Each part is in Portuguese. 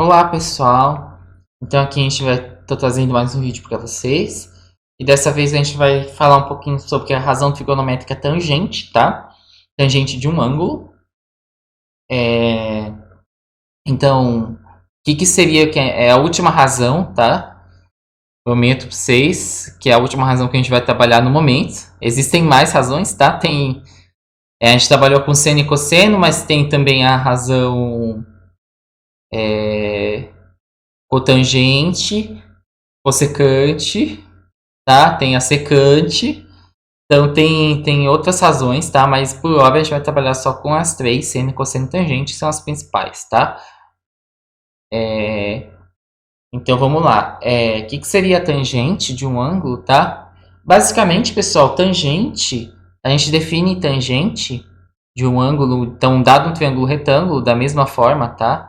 Olá pessoal, então aqui a gente tô trazendo mais um vídeo para vocês e dessa vez a gente vai falar um pouquinho sobre a razão trigonométrica tangente, tá? Tangente de um ângulo. Então, o que seria é a última razão, tá? Prometo para vocês que é a última razão que a gente vai trabalhar no momento. Existem mais razões, tá? A gente trabalhou com seno e cosseno, mas tem também a razão cotangente, cossecante, tá? Tem a secante. Então tem outras razões, tá? Mas por hora a gente vai trabalhar só com as três, seno, cosseno e tangente, que são as principais, tá? Então vamos lá. O que seria a tangente de um ângulo, tá? Basicamente, pessoal, tangente, a gente define tangente de um ângulo, então dado um triângulo retângulo, da mesma forma, tá?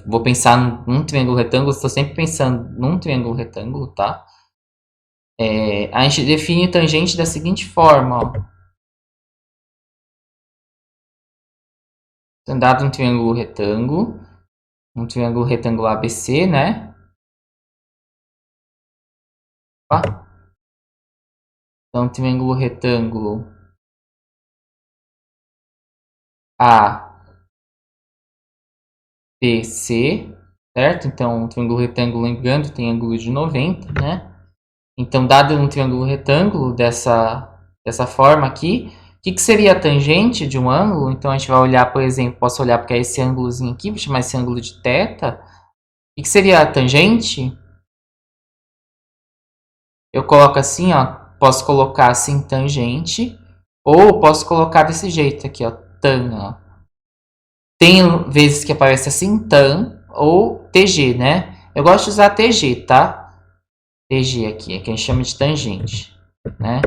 Vou pensar num triângulo retângulo, estou sempre pensando num triângulo retângulo, tá? A gente define tangente da seguinte forma, ó. Então, dado um triângulo retângulo ABC, né? Opa. Então, triângulo retângulo ABC, certo? Então, um triângulo retângulo, lembrando, tem ângulo de 90, né? Então, dado um triângulo retângulo dessa forma aqui, o que seria a tangente de um ângulo? Então, a gente vai olhar, por exemplo, posso olhar para esse ângulozinho aqui, vou chamar esse ângulo de θ. O que seria a tangente? Eu coloco assim, ó, posso colocar assim, tangente, ou posso colocar desse jeito aqui, ó, tan, ó. Tem vezes que aparece assim, tan, ou TG, né? Eu gosto de usar TG, tá? TG aqui, é que a gente chama de tangente, né?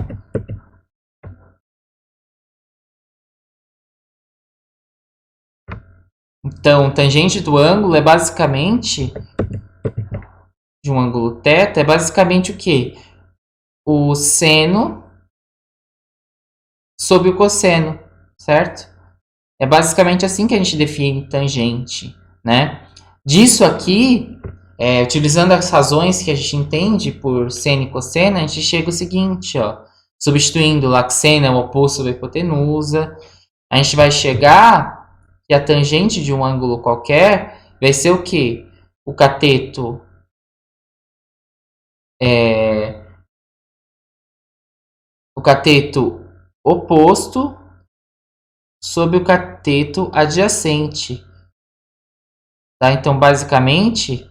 Então, tangente do ângulo é basicamente, de um ângulo θ, é basicamente o quê? O seno sobre o cosseno, certo? É basicamente assim que a gente define tangente, né? Disso aqui, utilizando as razões que a gente entende por seno e cosseno, a gente chega ao seguinte, ó, substituindo lá que seno é o oposto da hipotenusa, a gente vai chegar que a tangente de um ângulo qualquer vai ser o quê? O cateto o cateto oposto sobre o cateto adjacente, tá? Então, basicamente,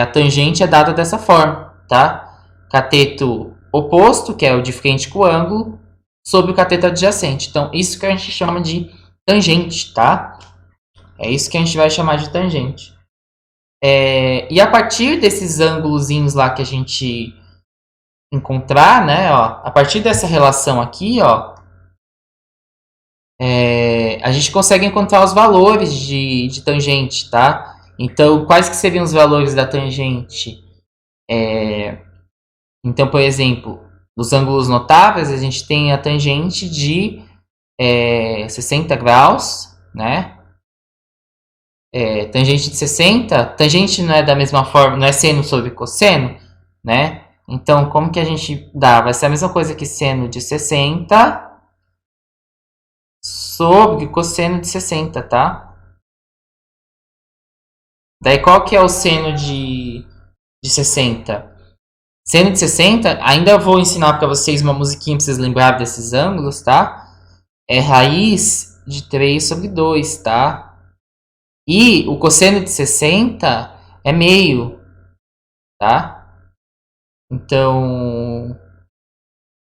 a tangente é dada dessa forma, tá? Cateto oposto, que é o de frente com o ângulo, sobre o cateto adjacente. Então, isso que a gente chama de tangente, tá? É isso que a gente vai chamar de tangente. E a partir desses ângulozinhos lá que a gente encontrar, né, ó, a partir dessa relação aqui, ó, a gente consegue encontrar os valores de tangente, tá? Então, quais que seriam os valores da tangente? Então, por exemplo, nos ângulos notáveis, a gente tem a tangente de 60 graus, né? Tangente de 60, tangente não é da mesma forma, não é seno sobre cosseno, né? Então, como que a gente dá? Vai ser a mesma coisa que seno de 60 sobre cosseno de 60, tá? Daí, qual que é o seno de 60? Seno de 60, ainda vou ensinar para vocês uma musiquinha para vocês lembrarem desses ângulos, tá? É raiz de 3 sobre 2, tá? E o cosseno de 60 é meio, tá? Então,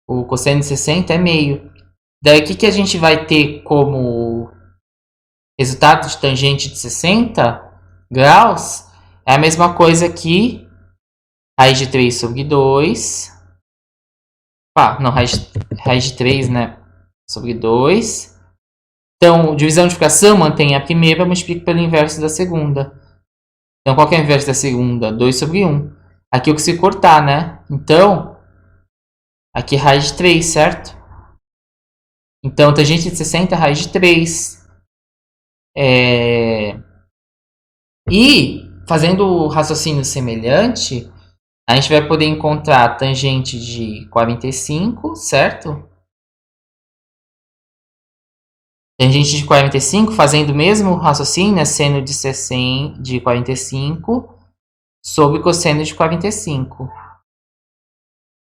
o cosseno de 60 é meio. Daí, o que a gente vai ter como resultado de tangente de 60 graus? É a mesma coisa que raiz de 3 sobre 2. Não, raiz de 3, né? Sobre 2. Então, divisão de fração mantém a primeira, multiplica pelo inverso da segunda. Então, qual que é o inverso da segunda? 2 sobre 1. Aqui eu consigo cortar, né? Então, aqui é raiz de 3, certo? Então, tangente de 60 é raiz de 3. E, fazendo o raciocínio semelhante, a gente vai poder encontrar a tangente de 45, certo? Tangente de 45, fazendo o mesmo raciocínio, seno de 60, de 45 sobre cosseno de 45.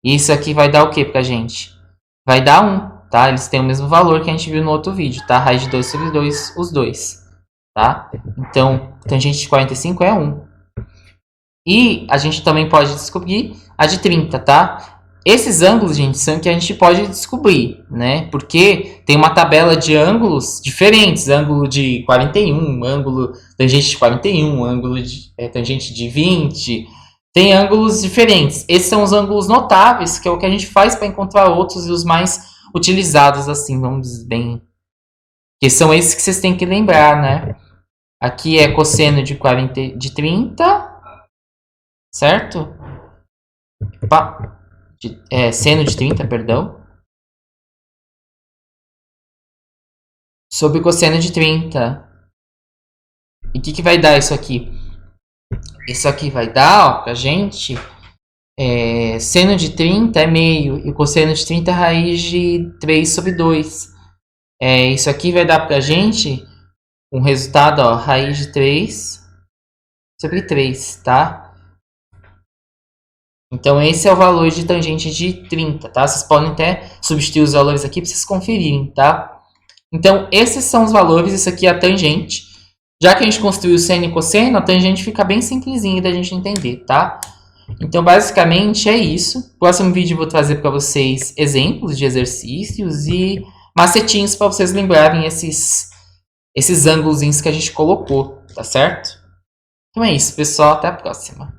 Isso aqui vai dar o que pra gente? Vai dar 1, tá? Eles têm o mesmo valor que a gente viu no outro vídeo, tá? Raiz de 2 sobre 2, os dois, tá? Então, tangente de 45 é 1. E a gente também pode descobrir a de 30, tá? Esses ângulos, gente, são que a gente pode descobrir, né? Porque tem uma tabela de ângulos diferentes. Ângulo de 41, ângulo tangente de 41, ângulo de tangente de 20. Tem ângulos diferentes. Esses são os ângulos notáveis, que é o que a gente faz para encontrar outros e os mais utilizados, assim, vamos dizer bem. Que são esses que vocês têm que lembrar, né? Aqui é cosseno de 30, certo? Seno de 30, perdão. Sobre cosseno de 30. E o que vai dar isso aqui? Isso aqui vai dar, ó, pra gente, seno de 30 é meio, e cosseno de 30 é raiz de 3 sobre 2. Isso aqui vai dar pra gente um resultado, ó, raiz de 3 sobre 3, tá? Então esse é o valor de tangente de 30, tá? Vocês podem até substituir os valores aqui para vocês conferirem, tá? Então esses são os valores, isso aqui é a tangente. Já que a gente construiu seno e cosseno, a tangente fica bem simplesinha da gente entender, tá? Então basicamente é isso. No próximo vídeo eu vou trazer para vocês exemplos de exercícios e macetinhos para vocês lembrarem esses ângulos que a gente colocou, tá certo? Então é isso, pessoal. Até a próxima.